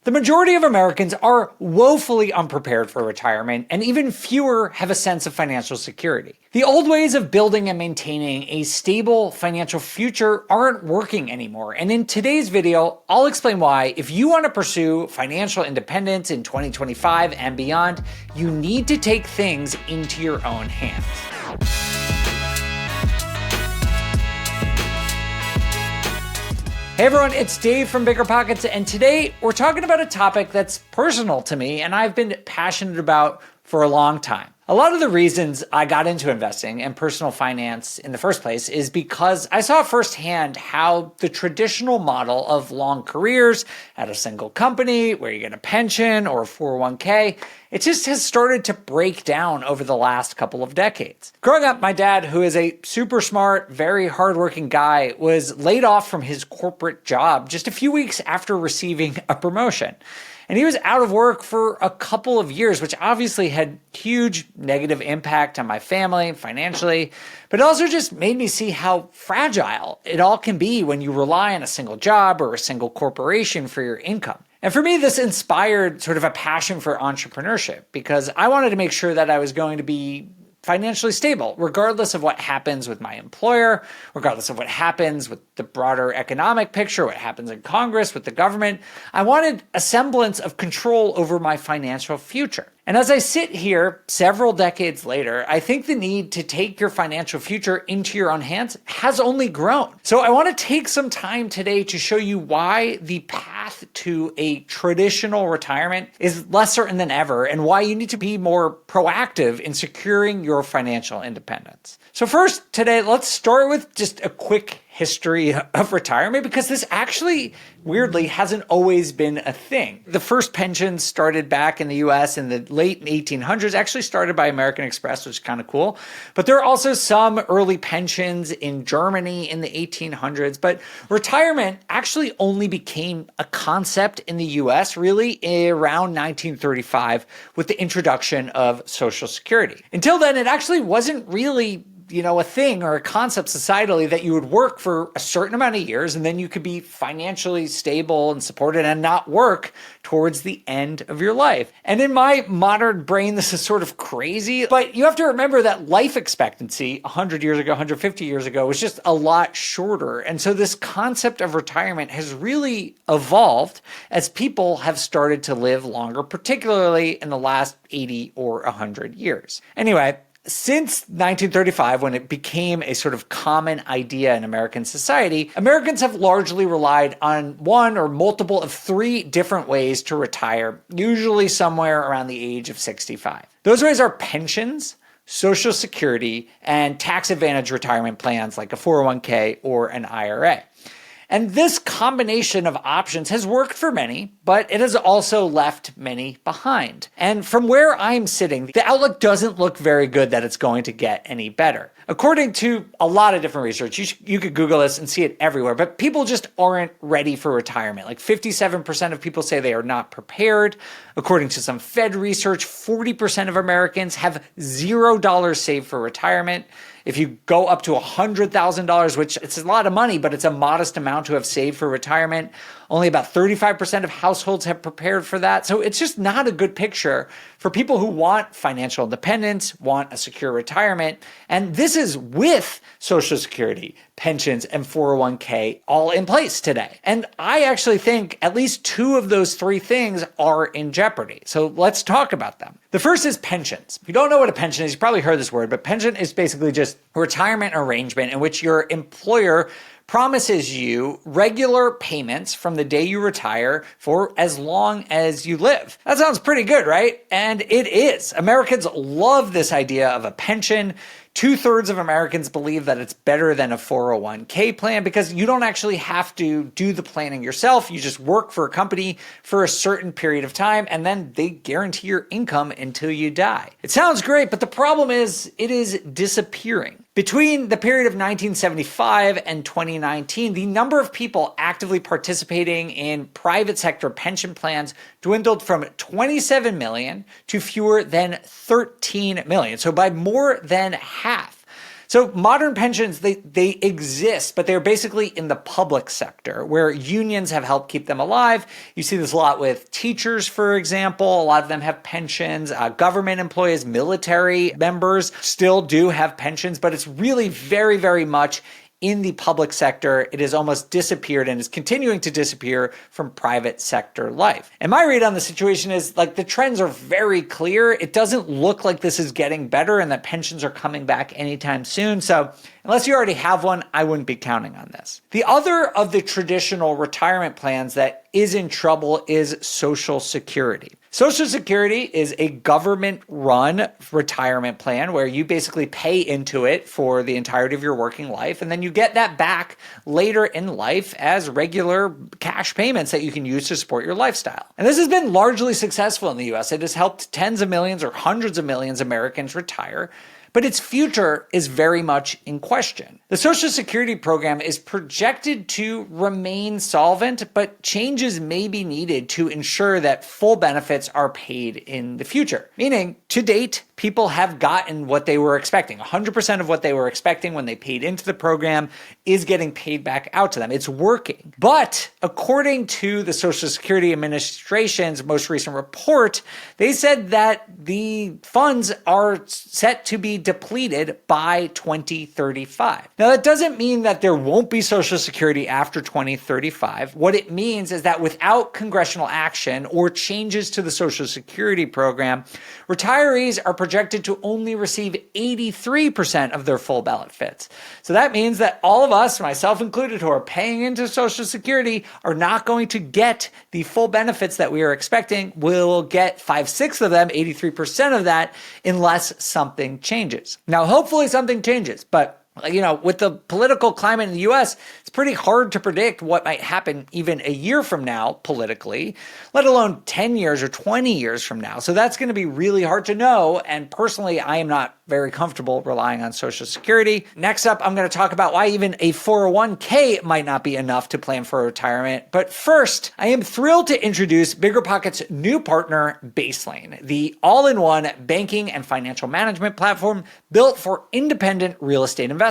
The majority of Americans are woefully unprepared for retirement, and even fewer have a sense of financial security. The old ways of building and maintaining a stable financial future aren't working anymore, and in today's video, I'll explain why, if you want to pursue financial independence in 2025 and beyond, you need to take things into your own hands. Hey everyone, it's Dave from BiggerPockets, and today we're talking about a topic that's personal to me and I've been passionate about for a long time. A lot of the reasons I got into investing and personal finance in the first place is because I saw firsthand how the traditional model of long careers at a single company where you get a pension or a 401k, it just has started to break down over the last couple of decades. Growing up, my dad, who is a super smart, very hardworking guy, was laid off from his corporate job just a few weeks after receiving a promotion. And he was out of work for a couple of years, which obviously had huge negative impact on my family financially, but it also just made me see how fragile it all can be when you rely on a single job or a single corporation for your income. And for me, this inspired sort of a passion for entrepreneurship because I wanted to make sure that I was going to be financially stable, regardless of what happens with my employer, regardless of what happens with the broader economic picture, what happens in Congress, with the government. I wanted a semblance of control over my financial future. And as I sit here several decades later, I think the need to take your financial future into your own hands has only grown. So I want to take some time today to show you why the path to a traditional retirement is less certain than ever and why you need to be more proactive in securing your financial independence. So first, today, let's start with just a quick history of retirement because this actually, weirdly, hasn't always been a thing. The first pensions started back in the US in the late 1800s, actually started by American Express, which is kind of cool. But there are also some early pensions in Germany in the 1800s. But retirement actually only became a concept in the US really around 1935 with the introduction of Social Security. Until then, it actually wasn't really a thing or a concept societally that you would work for a certain amount of years and then you could be financially stable and supported and not work towards the end of your life. And in my modern brain, this is sort of crazy, but you have to remember that life expectancy 100 years ago, 150 years ago was just a lot shorter. And so this concept of retirement has really evolved as people have started to live longer, particularly in the last 80 or 100 years. Anyway, since 1935, when it became a sort of common idea in American society, Americans have largely relied on one or multiple of three different ways to retire, usually somewhere around the age of 65. Those ways are pensions, Social Security, and tax advantage retirement plans like a 401k or an IRA. And this combination of options has worked for many, but it has also left many behind. And from where I'm sitting, the outlook doesn't look very good that it's going to get any better. According to a lot of different research, you could Google this and see it everywhere, but people just aren't ready for retirement. Like 57% of people say they are not prepared. According to some Fed research, 40% of Americans have $0 saved for retirement. If you go up to $100,000, which it's a lot of money, but it's a modest amount to have saved for retirement, only about 35% of households have prepared for that. So it's just not a good picture for people who want financial independence, want a secure retirement. And this is with Social Security, pensions, and 401k all in place today. And I actually think at least two of those three things are in jeopardy. So let's talk about them. The first is pensions. If you don't know what a pension is, you probably heard this word, but pension is basically just a retirement arrangement in which your employer promises you regular payments from the day you retire for as long as you live. That sounds pretty good, right? And it is. Americans love this idea of a pension. 2/3 of Americans believe that it's better than a 401k plan because you don't actually have to do the planning yourself. You just work for a company for a certain period of time and then they guarantee your income until you die. It sounds great, but the problem is it is disappearing. Between the period of 1975 and 2019, the number of people actively participating in private sector pension plans dwindled from 27 million to fewer than 13 million. So by more than half. So modern pensions, they exist, but they're basically in the public sector where unions have helped keep them alive. You see this a lot with teachers, for example. A lot of them have pensions. Government employees, military members still do have pensions, but it's really very, very much in the public sector. It has almost disappeared and is continuing to disappear from private sector life. And my read on the situation is like the trends are very clear. It doesn't look like this is getting better and that pensions are coming back anytime soon. So unless you already have one, I wouldn't be counting on this. The other of the traditional retirement plans that is in trouble is Social Security. Social Security is a government-run retirement plan where you basically pay into it for the entirety of your working life, and then you get that back later in life as regular cash payments that you can use to support your lifestyle. And this has been largely successful in the US. It has helped tens of millions or hundreds of millions of Americans retire, but its future is very much in question. The Social Security program is projected to remain solvent, but changes may be needed to ensure that full benefits are paid in the future. Meaning, to date, people have gotten what they were expecting. 100% of what they were expecting when they paid into the program is getting paid back out to them. It's working. But according to the Social Security Administration's most recent report, they said that the funds are set to be depleted by 2035. Now, that doesn't mean that there won't be Social Security after 2035. What it means is that without congressional action or changes to the Social Security program, retirees are projected to only receive 83% of their full benefits. So that means that all of us, myself included, who are paying into Social Security are not going to get the full benefits that we are expecting. We'll get 5/6 of them, 83% of that, unless something changes. Now, hopefully something changes, but with the political climate in the US, it's pretty hard to predict what might happen even a year from now politically, let alone 10 years or 20 years from now. So that's going to be really hard to know. And personally, I am not very comfortable relying on Social Security. Next up, I'm going to talk about why even a 401k might not be enough to plan for retirement. But first, I am thrilled to introduce BiggerPockets' new partner, Baselane, the all-in-one banking and financial management platform built for independent real estate investors.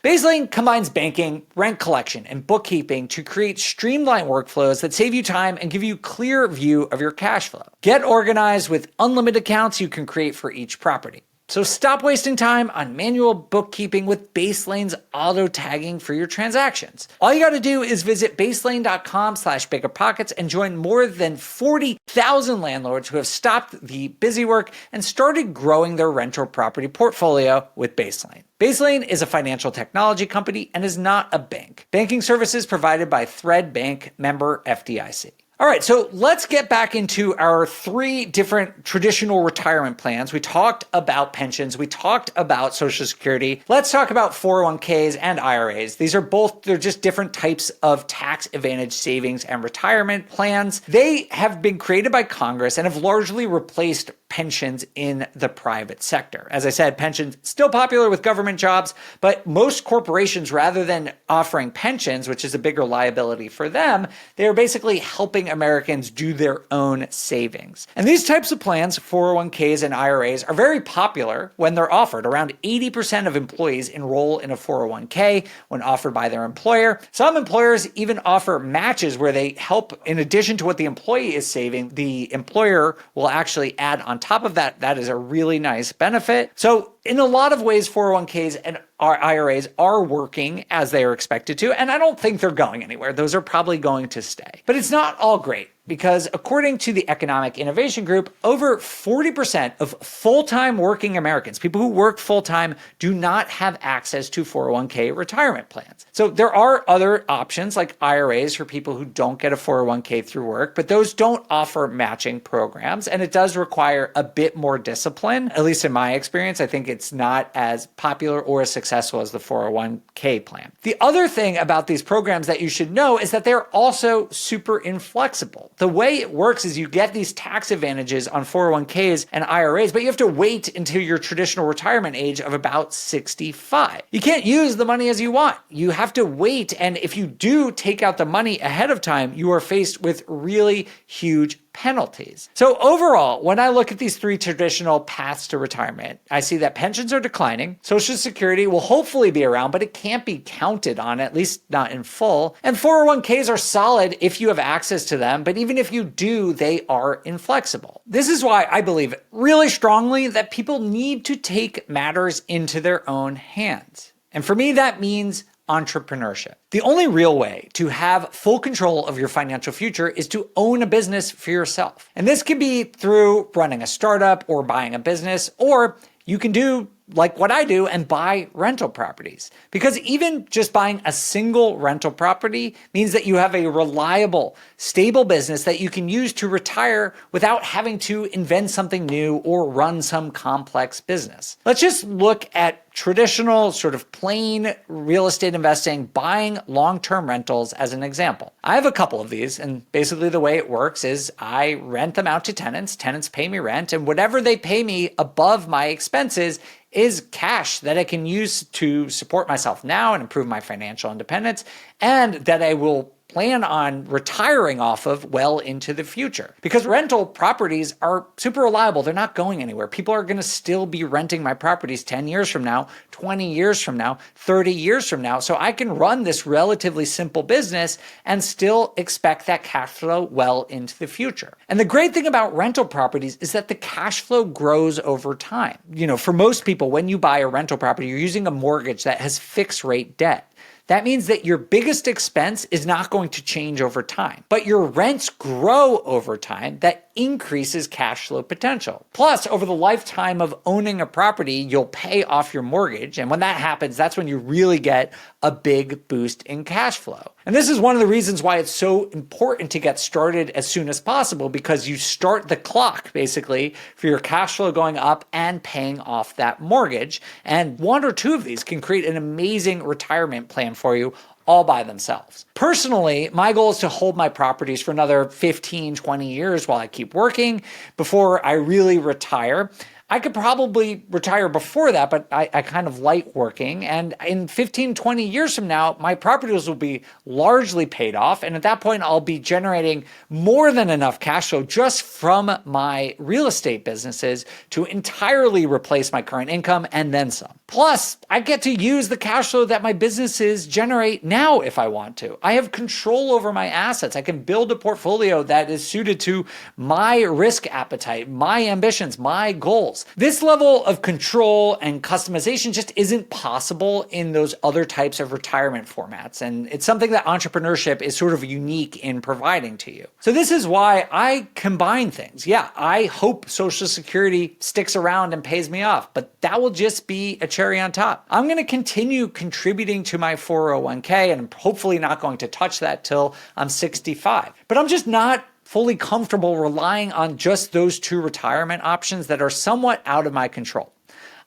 Baselane combines banking, rent collection, and bookkeeping to create streamlined workflows that save you time and give you a clear view of your cash flow. Get organized with unlimited accounts you can create for each property. So stop wasting time on manual bookkeeping with Baselane's auto tagging for your transactions. All you got to do is visit baselane.com/BiggerPockets and join more than 40,000 landlords who have stopped the busy work and started growing their rental property portfolio with Baselane. Baselane is a financial technology company and is not a bank. Banking services provided by Thread Bank, member FDIC. All right, so let's get back into our three different traditional retirement plans. We talked about pensions. We talked about Social Security. Let's talk about 401ks and IRAs. They're just different types of tax advantage savings and retirement plans. They have been created by Congress and have largely replaced pensions in the private sector. As I said, pensions still popular with government jobs, but most corporations, rather than offering pensions, which is a bigger liability for them, they are basically helping Americans do their own savings. And these types of plans, 401ks and IRAs, are very popular when they're offered. Around 80% of employees enroll in a 401k when offered by their employer. Some employers even offer matches where they help, in addition to what the employee is saving, the employer will actually add on top of that. That is a really nice benefit. So in a lot of ways, 401ks and IRAs are working as they are expected to, and I don't think they're going anywhere. Those are probably going to stay. But it's not all great, because according to the Economic Innovation Group, over 40% of full-time working Americans, people who work full-time, do not have access to 401k retirement plans. So there are other options like IRAs for people who don't get a 401k through work, but those don't offer matching programs, and it does require a bit more discipline. At least in my experience, I think it's not as popular or as successful as the 401k plan. The other thing about these programs that you should know is that they're also super inflexible. The way it works is you get these tax advantages on 401ks and IRAs, but you have to wait until your traditional retirement age of about 65. You can't use the money as you want. You have to wait, and if you do take out the money ahead of time, you are faced with really huge penalties. So overall, when I look at these three traditional paths to retirement, I see that pensions are declining, Social Security will hopefully be around, but it can't be counted on, at least not in full, and 401ks are solid if you have access to them, but even if you do, they are inflexible. This is why I believe really strongly that people need to take matters into their own hands. And for me, that means entrepreneurship. The only real way to have full control of your financial future is to own a business for yourself. And this can be through running a startup or buying a business, or you can do like what I do and buy rental properties. Because even just buying a single rental property means that you have a reliable, stable business that you can use to retire without having to invent something new or run some complex business. Let's just look at traditional sort of plain real estate investing, buying long-term rentals as an example. I have a couple of these, and basically the way it works is I rent them out to tenants. Tenants pay me rent, and whatever they pay me above my expenses is cash that I can use to support myself now and improve my financial independence, and that I will plan on retiring off of well into the future. Because rental properties are super reliable. They're not going anywhere. People are going to still be renting my properties 10 years from now, 20 years from now, 30 years from now. So I can run this relatively simple business and still expect that cash flow well into the future. And the great thing about rental properties is that the cash flow grows over time. You know, for most people, when you buy a rental property, you're using a mortgage that has fixed rate debt. That means that your biggest expense is not going to change over time, but your rents grow over time. That increases cash flow potential. Plus, over the lifetime of owning a property, you'll pay off your mortgage. And when that happens, that's when you really get a big boost in cash flow. And this is one of the reasons why it's so important to get started as soon as possible, because you start the clock basically for your cash flow going up and paying off that mortgage. And one or two of these can create an amazing retirement plan for you all by themselves. Personally, my goal is to hold my properties for another 15, 20 years while I keep working before I really retire. I could probably retire before that, but I kind of like working. And in 15, 20 years from now, my properties will be largely paid off. And at that point, I'll be generating more than enough cash flow just from my real estate businesses to entirely replace my current income and then some. Plus, I get to use the cash flow that my businesses generate now if I want to. I have control over my assets. I can build a portfolio that is suited to my risk appetite, my ambitions, my goals. This level of control and customization just isn't possible in those other types of retirement formats. And it's something that entrepreneurship is sort of unique in providing to you. So this is why I combine things. Yeah, I hope Social Security sticks around and pays me off, but that will just be a cherry on top. I'm going to continue contributing to my 401k, and I'm hopefully not going to touch that till I'm 65. But I'm just not fully comfortable relying on just those two retirement options that are somewhat out of my control.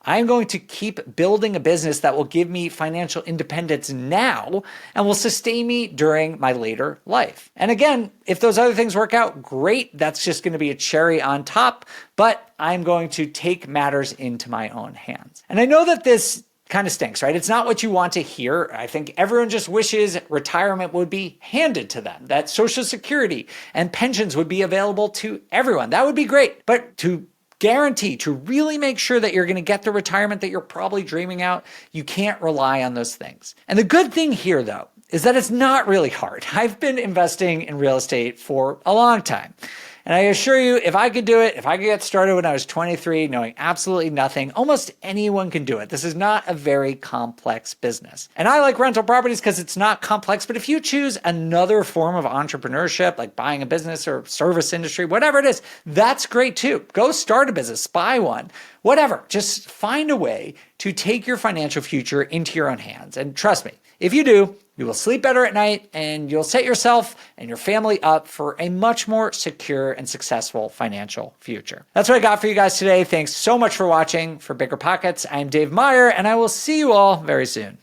I'm going to keep building a business that will give me financial independence now and will sustain me during my later life. And again, if those other things work out, great. That's just going to be a cherry on top, but I'm going to take matters into my own hands. And I know that this kind of stinks, right? It's not what you want to hear. I think everyone just wishes retirement would be handed to them, that Social Security and pensions would be available to everyone. That would be great. But to guarantee, to really make sure that you're going to get the retirement that you're probably dreaming out, you can't rely on those things. And the good thing here, though, is that it's not really hard. I've been investing in real estate for a long time. And I assure you, if I could do it, if I could get started when I was 23, knowing absolutely nothing, almost anyone can do it. This is not a very complex business. And I like rental properties because it's not complex, but if you choose another form of entrepreneurship, like buying a business or service industry, whatever it is, that's great too. Go start a business, buy one, whatever. Just find a way to take your financial future into your own hands. And trust me, if you do, you will sleep better at night and you'll set yourself and your family up for a much more secure and successful financial future. That's what I got for you guys today. Thanks so much for watching. For BiggerPockets, I'm Dave Meyer, and I will see you all very soon.